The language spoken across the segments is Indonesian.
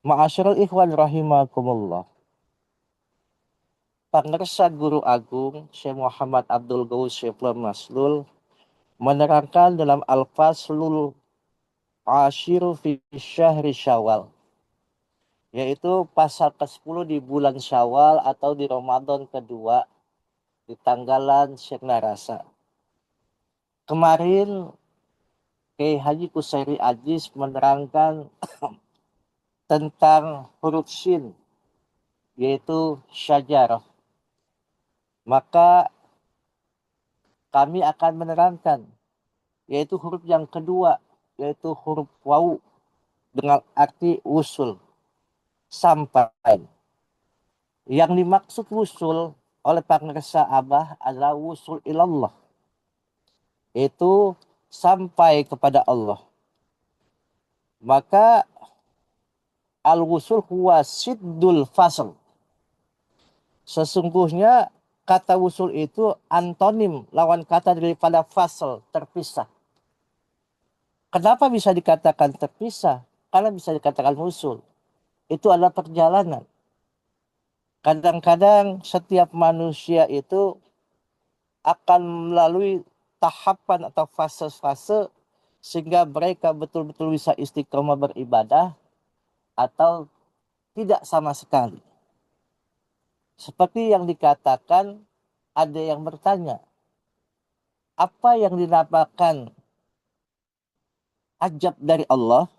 Ma'asyiral ikhwan rahimakumullah. Pangersa Guru Agung Syekh Muhammad Abdul Ghaus Syiful Maslul menerangkan dalam Al-Faslul Ashiru fi Syahri Syawal, yaitu pasal ke-10 di bulan Syawal atau di Ramadan kedua di tanggalan Syekh Narasa. Kemarin Kiai Haji Kusairi Aziz menerangkan tentang huruf Shin, yaitu syajarah. Maka kami akan menerangkan yaitu huruf yang kedua, yaitu huruf wau dengan arti wusul, sampai. Yang dimaksud wusul oleh pengersa Abah adalah wusul ilallah, itu sampai kepada Allah. Maka al-wusul huwa siddul fasl. Sesungguhnya kata wusul itu antonim, lawan kata daripada fasl, terpisah. Kenapa bisa dikatakan terpisah? Karena bisa dikatakan wusul. Itu adalah perjalanan. Kadang-kadang setiap manusia itu akan melalui tahapan atau fase-fase sehingga mereka betul-betul bisa istiqomah beribadah atau tidak sama sekali. Seperti yang dikatakan, ada yang bertanya, apa yang dinamakan ajab dari Allah,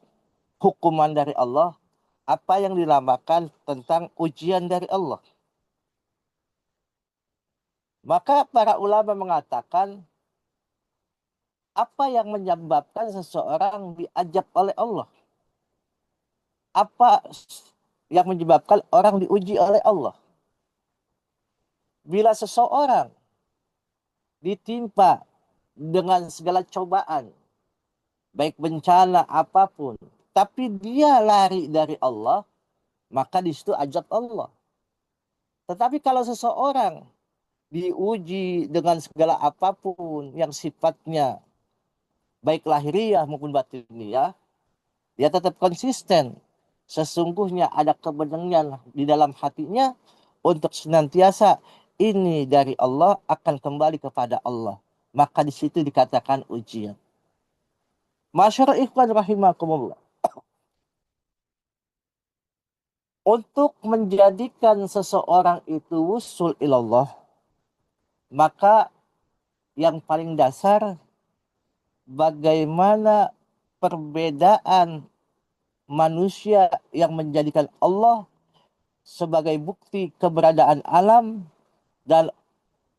hukuman dari Allah, apa yang dinamakan tentang ujian dari Allah. Maka para ulama mengatakan, apa yang menyebabkan seseorang diajab oleh Allah? Apa yang menyebabkan orang diuji oleh Allah? Bila seseorang ditimpa dengan segala cobaan, baik bencana apapun, tapi dia lari dari Allah, maka di situ ajab Allah. Tetapi kalau seseorang diuji dengan segala apapun yang sifatnya baik lahiriah maupun batiniah, dia tetap konsisten. Sesungguhnya ada kebenaran di dalam hatinya untuk senantiasa ini dari Allah akan kembali kepada Allah. Maka di situ dikatakan ujian. Masyarakat ikhwan rahimakumullah. Untuk menjadikan seseorang itu wusul ilallah, maka yang paling dasar bagaimana perbedaan manusia yang menjadikan Allah sebagai bukti keberadaan alam dan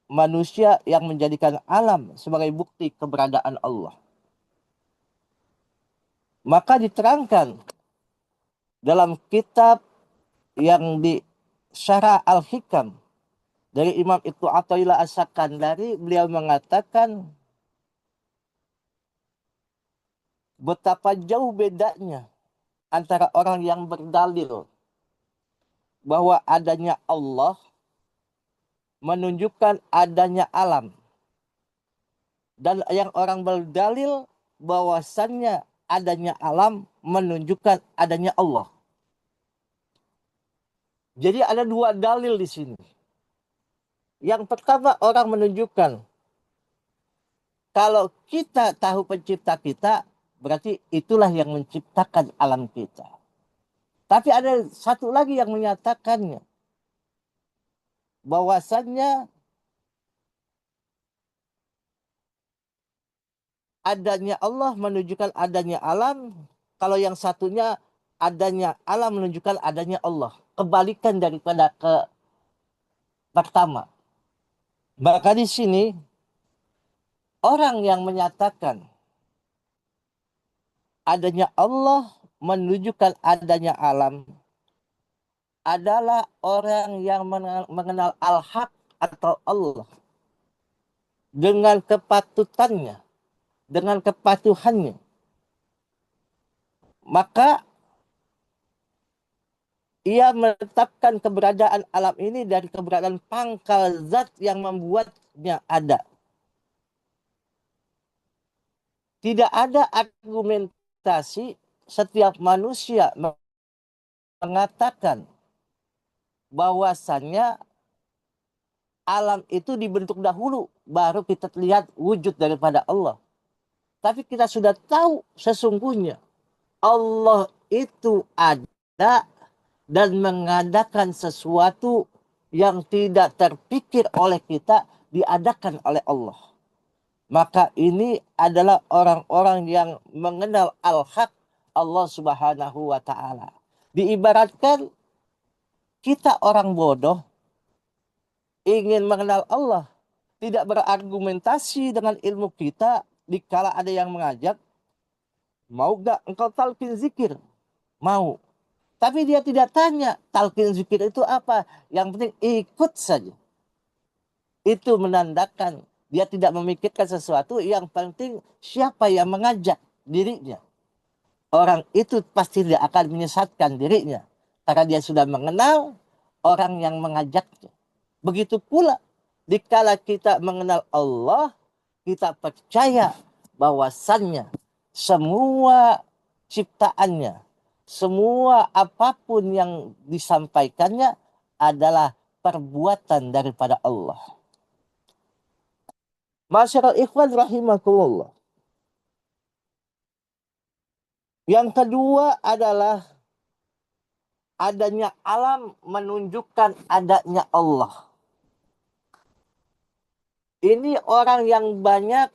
manusia yang menjadikan alam sebagai bukti keberadaan Allah. Maka diterangkan dalam kitab yang di Syarah Al-Hikam dari Imam Ibnu Athaillah As-Sakandari, beliau mengatakan betapa jauh bedanya antara orang yang berdalil bahwa adanya Allah menunjukkan adanya alam, dan yang orang berdalil bahwasannya adanya alam menunjukkan adanya Allah. Jadi ada dua dalil di sini. Yang pertama, orang menunjukkan kalau kita tahu pencipta kita, berarti itulah yang menciptakan alam kita. Tapi ada satu lagi yang menyatakannya, bahwasannya adanya Allah menunjukkan adanya alam, kalau yang satunya adanya alam menunjukkan adanya Allah. Kebalikan daripada ke pertama. Maka di sini orang yang menyatakan adanya Allah menunjukkan adanya alam adalah orang yang mengenal al-haq atau Allah dengan kepatutannya, dengan kepatuhannya. Maka ia menetapkan keberadaan alam ini dari keberadaan pangkal zat yang membuatnya ada. Tidak ada argumentasi setiap manusia mengatakan bahwasannya alam itu dibentuk dahulu, baru kita lihat wujud daripada Allah. Tapi kita sudah tahu sesungguhnya Allah itu ada dan mengadakan sesuatu yang tidak terpikir oleh kita diadakan oleh Allah. Maka ini adalah orang-orang yang mengenal al-haq Allah Subhanahu wa taala. Diibaratkan kita orang bodoh ingin mengenal Allah, tidak berargumentasi dengan ilmu kita dikala ada yang mengajak, mau gak engkau talqin zikir? Mau. Tapi dia tidak tanya talqin zikir itu apa. Yang penting ikut saja. Itu menandakan dia tidak memikirkan sesuatu, yang penting siapa yang mengajak dirinya. Orang itu pasti tidak akan menyesatkan dirinya. Karena dia sudah mengenal orang yang mengajaknya. Begitu pula dikala kita mengenal Allah, kita percaya bahwasannya semua ciptaannya, semua apapun yang disampaikannya adalah perbuatan daripada Allah. Masyaallah ikhwan rahimakumullah. Yang kedua adalah adanya alam menunjukkan adanya Allah. Ini orang yang banyak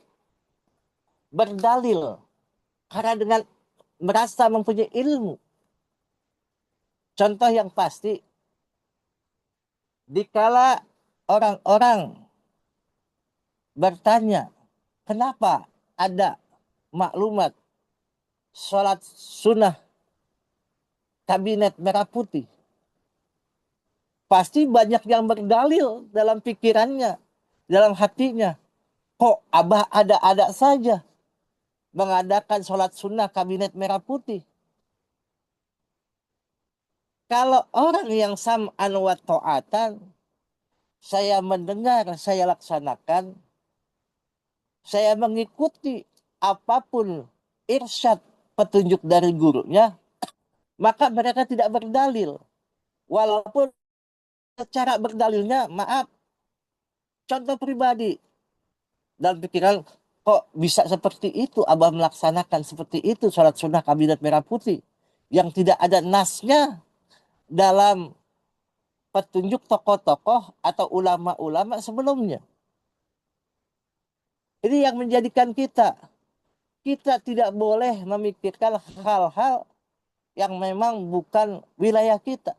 berdalil karena dengan merasa mempunyai ilmu. Contoh yang pasti, dikala orang-orang bertanya, kenapa ada maklumat sholat sunnah kabinet merah putih? Pasti banyak yang berdalil dalam pikirannya, dalam hatinya. Kok Abah ada-ada saja mengadakan sholat sunnah kabinet merah putih? Kalau orang yang sam'an wa ta'atan, saya mendengar, saya laksanakan, saya mengikuti apapun irsyad petunjuk dari gurunya, maka mereka tidak berdalil. Walaupun cara berdalilnya, maaf, contoh pribadi, dan pikiran, kok bisa seperti itu Abah melaksanakan seperti itu sholat sunnah kabinet merah putih yang tidak ada nasnya dalam petunjuk tokoh-tokoh atau ulama-ulama sebelumnya. Ini yang menjadikan kita tidak boleh memikirkan hal-hal yang memang bukan wilayah kita.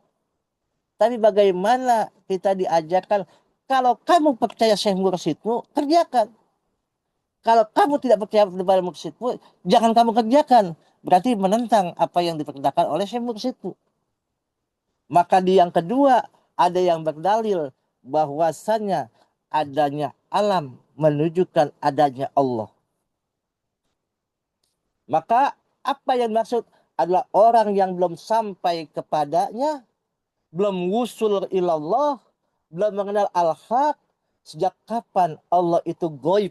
Tapi bagaimana kita diajarkan, kalau kamu percaya Syekh Mursyidmu, kerjakan. Kalau kamu tidak percaya kepada mursyidmu, jangan kamu kerjakan. Berarti menentang apa yang diperintahkan oleh Syekh Mursyidmu. Maka di yang kedua, ada yang berdalil bahwasannya adanya alam menunjukkan adanya Allah. Maka apa yang maksud adalah orang yang belum sampai kepadanya, belum wusul ilallah, belum mengenal al-haq, sejak kapan Allah itu goib,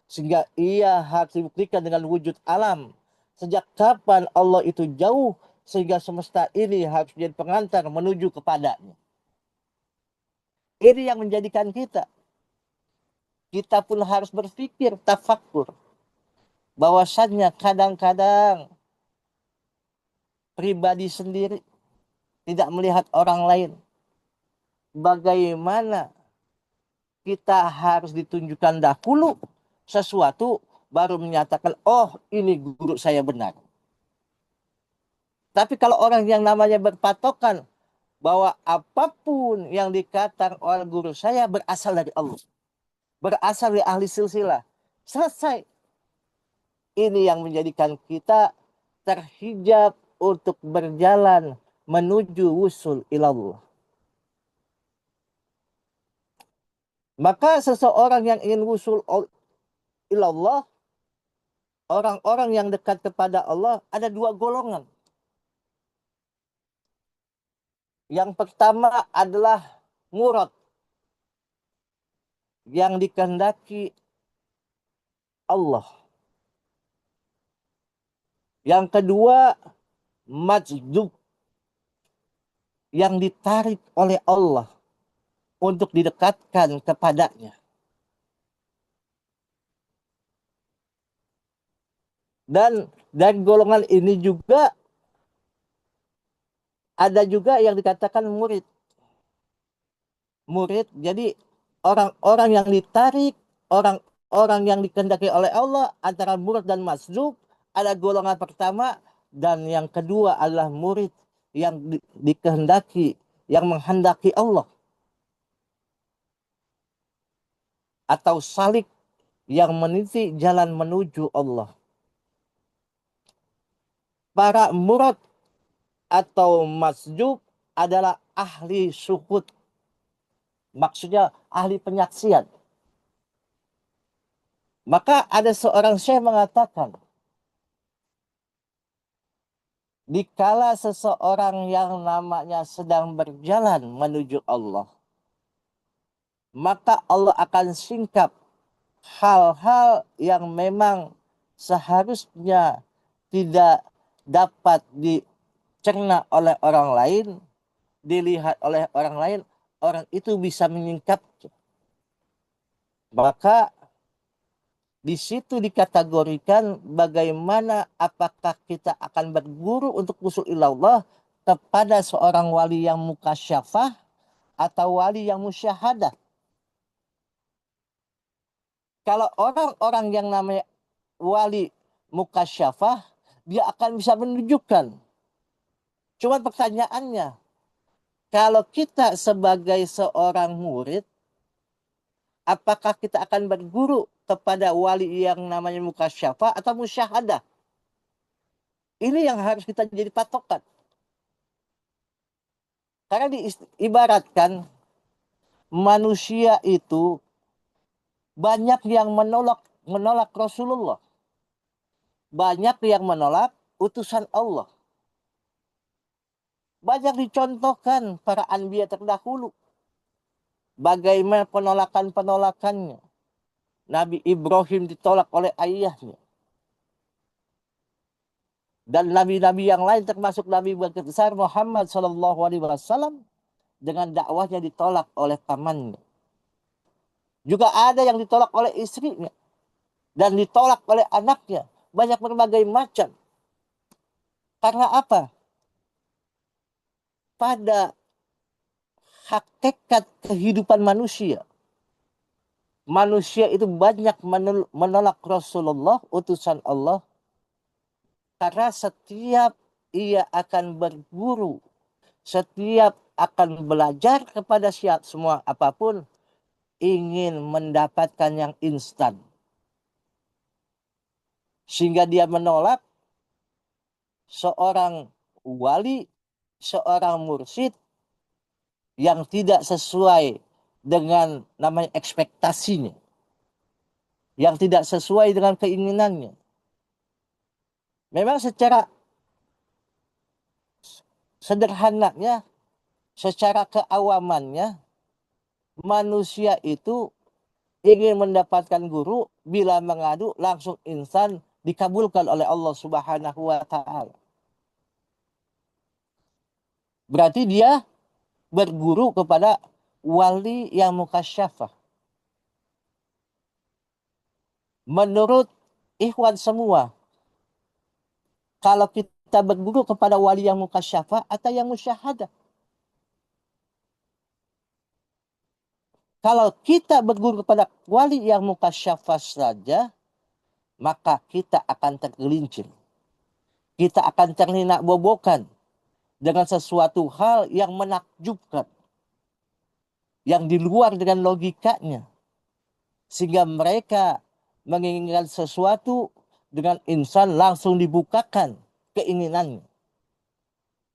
sehingga ia harus dibuktikan dengan wujud alam. Sejak kapan Allah itu jauh, sehingga semesta ini harus menjadi pengantar menuju kepadanya. Ini yang menjadikan kita pun harus berpikir, tafakur, bahwasannya kadang-kadang pribadi sendiri tidak melihat orang lain. Bagaimana kita harus ditunjukkan dahulu sesuatu, baru menyatakan, oh ini guru saya benar. Tapi kalau orang yang namanya berpatokan bahwa apapun yang dikatakan oleh guru saya berasal dari Allah, berasal dari ahli silsilah, selesai. Ini yang menjadikan kita terhijab untuk berjalan menuju wusul ilallah. Maka seseorang yang ingin wusul ilallah, orang-orang yang dekat kepada Allah, ada dua golongan. Yang pertama adalah murad, yang dikehendaki Allah. Yang kedua majdzub, yang ditarik oleh Allah untuk didekatkan kepadanya. Dan dari golongan ini juga ada juga yang dikatakan murid. Murid, jadi orang-orang yang ditarik, orang-orang yang dikehendaki oleh Allah antara murid dan masjub, ada golongan pertama, dan yang kedua adalah murid yang dikehendaki, yang menghendaki Allah, atau salik yang meniti jalan menuju Allah. Para murid atau masjub adalah ahli syuhud, maksudnya ahli penyaksian. Maka ada seorang syekh mengatakan, dikala seseorang yang namanya sedang berjalan menuju Allah, maka Allah akan singkap hal-hal yang memang seharusnya tidak dapat dicerna oleh orang lain, dilihat oleh orang lain, orang itu bisa menyingkap. Maka di situ dikategorikan bagaimana apakah kita akan berguru untuk usul ilallah kepada seorang wali yang mukasyafah atau wali yang musyahadah. Kalau orang-orang yang namanya wali mukasyafah, dia akan bisa menunjukkan. Cuma pertanyaannya, kalau kita sebagai seorang murid, apakah kita akan berguru kepada wali yang namanya mukasyafah atau musyahadah? Ini yang harus kita jadi patokan. Karena diibaratkan manusia itu banyak yang menolak Rasulullah. Banyak yang menolak utusan Allah. Banyak dicontohkan para anbiya terdahulu. Bagaimana penolakan-penolakannya. Nabi Ibrahim ditolak oleh ayahnya. Dan nabi-nabi yang lain termasuk Nabi besar Muhammad SAW dengan dakwahnya ditolak oleh pamannya. Juga ada yang ditolak oleh istrinya dan ditolak oleh anaknya. Banyak berbagai macam. Karena apa? Pada hakikat kehidupan manusia, manusia itu banyak menolak Rasulullah, utusan Allah, karena setiap ia akan berguru, setiap akan belajar kepada semua apapun, ingin mendapatkan yang instan. Sehingga dia menolak seorang wali, seorang mursyid yang tidak sesuai dengan namanya ekspektasinya, yang tidak sesuai dengan keinginannya. Memang secara sederhananya, secara keawamannya, manusia itu ingin mendapatkan guru, bila mengadu langsung instan dikabulkan oleh Allah Subhanahu wa taala. Berarti dia berguru kepada wali yang mukasyafah. Menurut ikhwan semua, kalau kita berguru kepada wali yang mukasyafah atau yang musyahadah. Kalau kita berguru kepada wali yang mukasyafah saja, maka kita akan tergelincir. Kita akan terlinak bobokan dengan sesuatu hal yang menakjubkan, yang di luar dengan logikanya. Sehingga mereka menginginkan sesuatu dengan insan langsung dibukakan keinginannya.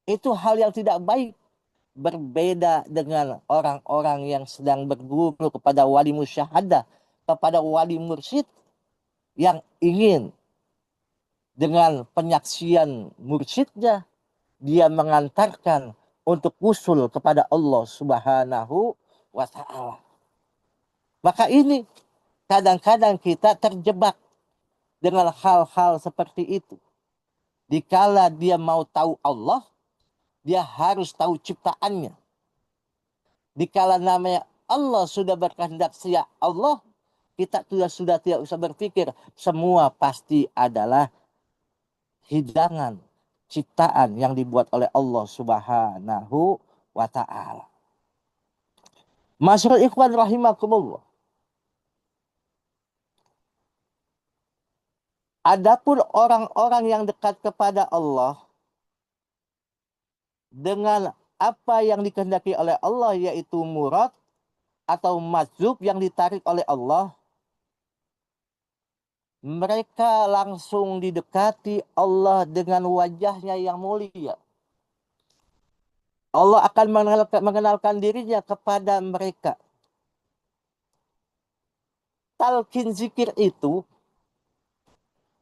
Itu hal yang tidak baik. Berbeda dengan orang-orang yang sedang berguru kepada wali musyahadah, kepada wali mursyid, yang ingin dengan penyaksian mursyidnya, dia mengantarkan untuk usul kepada Allah Subhanahu wa ta'ala. Maka ini kadang-kadang kita terjebak dengan hal-hal seperti itu. Dikala dia mau tahu Allah, dia harus tahu ciptaannya. Dikala namanya Allah sudah berkehendak ya Allah, kita sudah tidak usah berpikir, semua pasti adalah hidangan ciptaan yang dibuat oleh Allah Subhanahu wa taala. Masyaallah ikhwan rahimakumullah. Adapun orang-orang yang dekat kepada Allah dengan apa yang dikehendaki oleh Allah, yaitu murad atau majzub yang ditarik oleh Allah, mereka langsung didekati Allah dengan wajahnya yang mulia. Allah akan mengenalkan dirinya kepada mereka. Talqin zikir itu,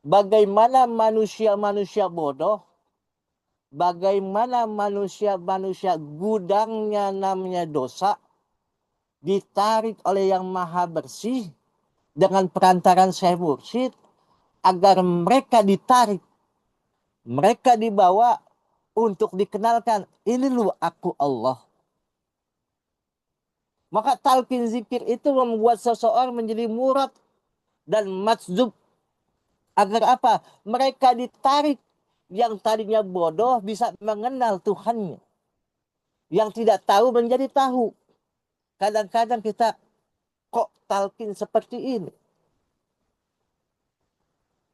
bagaimana manusia-manusia bodoh, bagaimana manusia-manusia gudangnya namanya dosa, ditarik oleh yang maha bersih dengan perantaran Syekh Mursyid, agar mereka ditarik, mereka dibawa untuk dikenalkan, ini lu aku Allah. Maka talqin zikir itu membuat seseorang menjadi murad dan majzub. Agar apa? Mereka ditarik, yang tadinya bodoh bisa mengenal Tuhannya. Yang tidak tahu menjadi tahu. Kadang-kadang kita kok talqin seperti ini.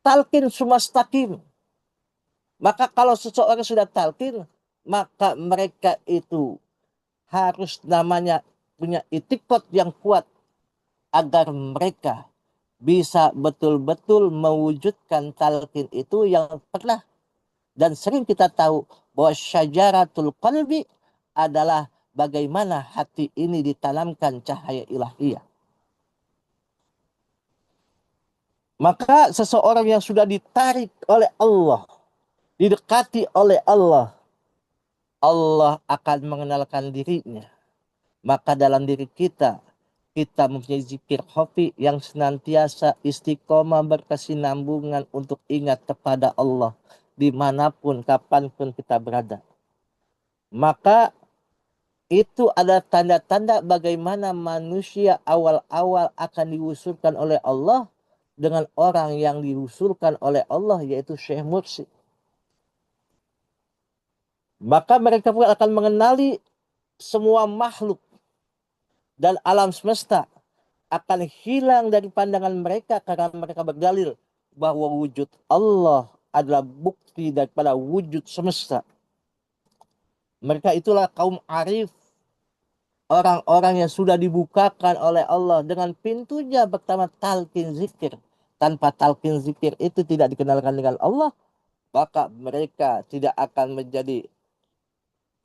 Talqin sumastaqim. Maka kalau seseorang sudah talqin, maka mereka itu harus namanya punya itikad yang kuat agar mereka bisa betul-betul mewujudkan talqin itu yang pernah dan sering kita tahu bahwa syajaratul qalbi adalah bagaimana hati ini ditanamkan cahaya ilahiyah. Maka seseorang yang sudah ditarik oleh Allah, didekati oleh Allah, Allah akan mengenalkan dirinya. Maka dalam diri kita mempunyai zikir khafi yang senantiasa istiqomah berkesinambungan untuk ingat kepada Allah dimanapun, kapanpun kita berada. Maka itu ada tanda-tanda bagaimana manusia awal-awal akan diusulkan oleh Allah dengan orang yang diusulkan oleh Allah, yaitu Syekh Mursyid. Maka mereka pun akan mengenali semua makhluk dan alam semesta akan hilang dari pandangan mereka karena mereka berdalil bahwa wujud Allah adalah bukti daripada wujud semesta. Mereka itulah kaum arif, orang-orang yang sudah dibukakan oleh Allah dengan pintunya pertama talqin zikir. Tanpa talqin zikir itu tidak dikenalkan dengan Allah, maka mereka tidak akan menjadi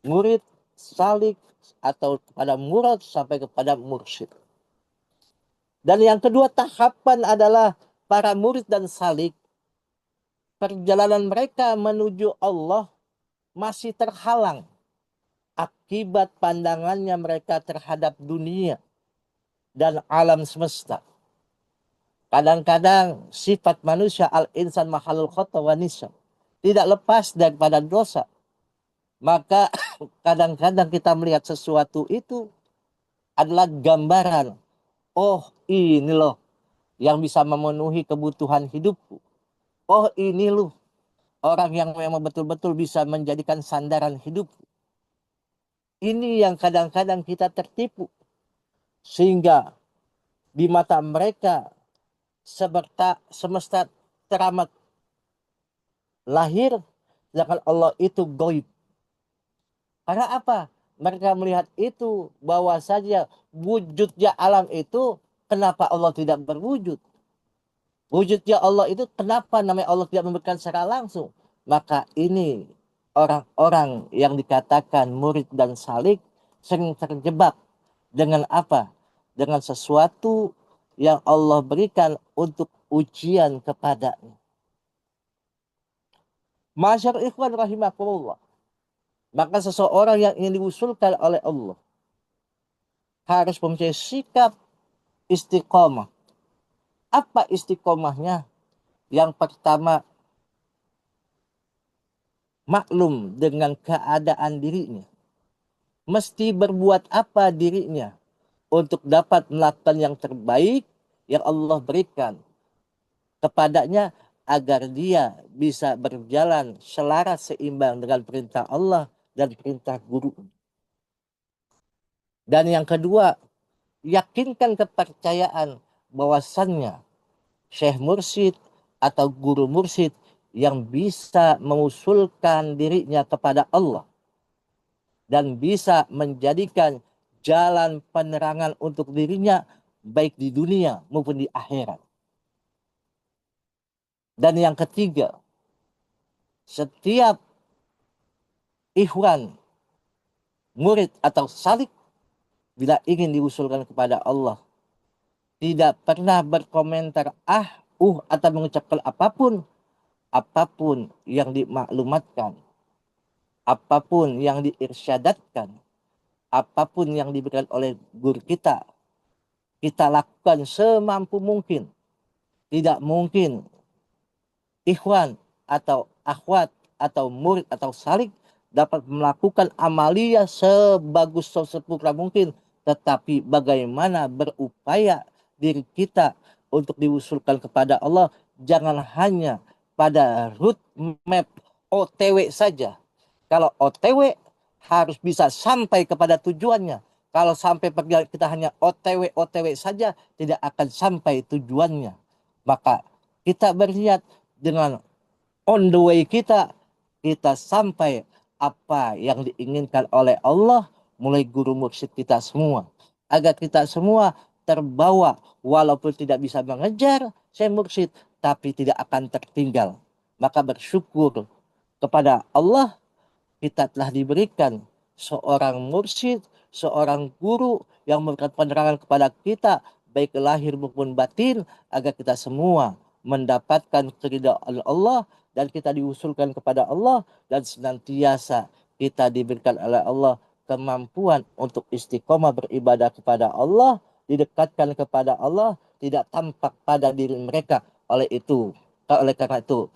murid, salik, atau kepada murad sampai kepada mursyid. Dan yang kedua tahapan adalah para murid dan salik. Perjalanan mereka menuju Allah masih terhalang akibat pandangannya mereka terhadap dunia dan alam semesta. Kadang-kadang sifat manusia al-insan mahalul khata wa nisam, tidak lepas daripada dosa. Maka kadang-kadang kita melihat sesuatu itu adalah gambaran, oh ini loh yang bisa memenuhi kebutuhan hidupku. Oh ini loh orang yang memang betul-betul bisa menjadikan sandaran hidupku. Ini yang kadang-kadang kita tertipu. Sehingga di mata mereka semesta teramat lahir, sedangkan Allah itu gaib. Karena apa? Mereka melihat itu bahwa saja wujudnya alam itu, kenapa Allah tidak berwujud? Wujudnya Allah itu kenapa namanya Allah tidak memberikan secara langsung? Maka ini orang-orang yang dikatakan murid dan salik sering terjebak dengan apa? Dengan sesuatu yang Allah berikan untuk ujian kepadanya. Masyaallah ikhwan rahimakumullah. Maka seseorang yang ingin diusulkan oleh Allah harus mempunyai sikap istiqomah. Apa istiqomahnya? Yang pertama, maklum dengan keadaan dirinya, mesti berbuat apa dirinya untuk dapat melakukan yang terbaik yang Allah berikan kepadanya, agar dia bisa berjalan selaras seimbang dengan perintah Allah dan perintah guru. Dan yang kedua, yakinkan kepercayaan bahwasannya Syekh Mursyid atau guru mursyid yang bisa mengusulkan dirinya kepada Allah dan bisa menjadikan jalan penerangan untuk dirinya baik di dunia maupun di akhirat. Dan yang ketiga, setiap ikhwan, murid atau salik bila ingin diusulkan kepada Allah tidak pernah berkomentar atau mengucapkan apapun yang dimaklumatkan, apapun yang diirsyadatkan, apapun yang diberikan oleh guru kita lakukan semampu mungkin. Tidak mungkin ikhwan atau akhwat atau murid atau salik dapat melakukan amalia sebagus sesempurna mungkin, tetapi bagaimana berupaya diri kita untuk diusulkan kepada Allah, jangan hanya pada route map OTW saja. Kalau OTW harus bisa sampai kepada tujuannya. Kalau sampai perjalanan kita hanya OTW saja, tidak akan sampai tujuannya. Maka kita berniat dengan on the way kita sampai apa yang diinginkan oleh Allah, mulai guru mursyid kita semua, agar kita semua terbawa, walaupun tidak bisa mengejar Syekh Mursyid, tapi tidak akan tertinggal. Maka bersyukur kepada Allah, kita telah diberikan seorang mursyid, seorang guru yang memberikan penerangan kepada kita, baik lahir maupun batin, agar kita semua mendapatkan keridhaan Allah dan kita diusulkan kepada Allah, dan senantiasa kita diberikan oleh Allah kemampuan untuk istiqomah beribadah kepada Allah, didekatkan kepada Allah, tidak tampak pada diri mereka. Oleh karena itu,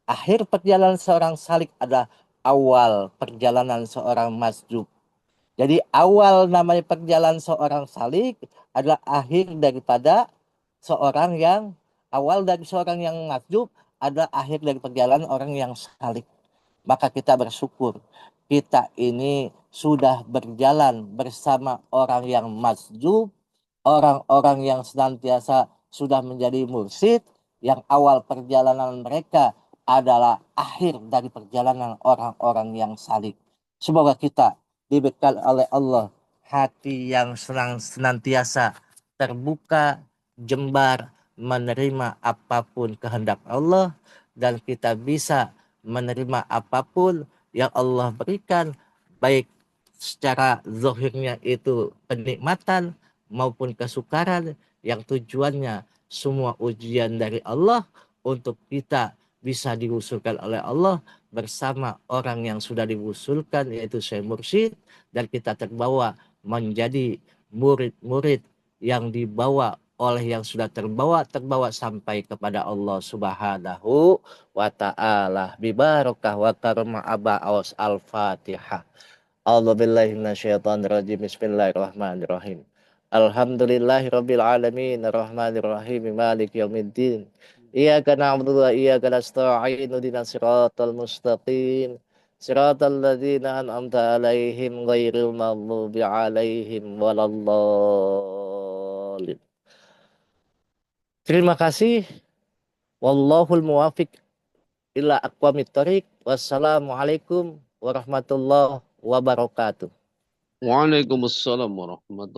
akhir perjalanan seorang salik adalah awal perjalanan seorang masjub. Jadi awal namanya perjalanan seorang salik adalah akhir daripada seorang yang awal dari seorang yang masjub adalah akhir dari perjalanan orang yang salik. Maka kita bersyukur kita ini sudah berjalan bersama orang yang masjub, orang-orang yang senantiasa sudah menjadi mursyid, yang awal perjalanan mereka adalah akhir dari perjalanan orang-orang yang salik. Semoga kita diberikan oleh Allah hati yang senantiasa terbuka, jembar, menerima apapun kehendak Allah, dan kita bisa menerima apapun yang Allah berikan, baik secara zahirnya itu kenikmatan maupun kesukaran, yang tujuannya semua ujian dari Allah untuk kita bisa diusulkan oleh Allah bersama orang yang sudah diusulkan, yaitu Syekh Mursyid, dan kita terbawa menjadi murid-murid yang dibawa oleh yang sudah terbawa sampai kepada Allah Subhanahu wa ta'ala. Bibarakah wa karma aba awas al-Fatihah. A'udzubillahi minasyaitonirrajim. Bismillahirrahmanirrahim. Alhamdulillahirabbil alamin arrahmanirrahim maliki yaumiddin. Iyyaka na'budu wa iyyaka nasta'in ihdinas siratal mustaqim. Siratal ladzina an'amta 'alaihim ghairil maghdubi 'alaihim waladdallin. Terima kasih. Wallahul muwafiq ila aqwamit thoriq. Wassalamualaikum warahmatullahi wabarakatuh. Waalaikumsalam warahmatullahi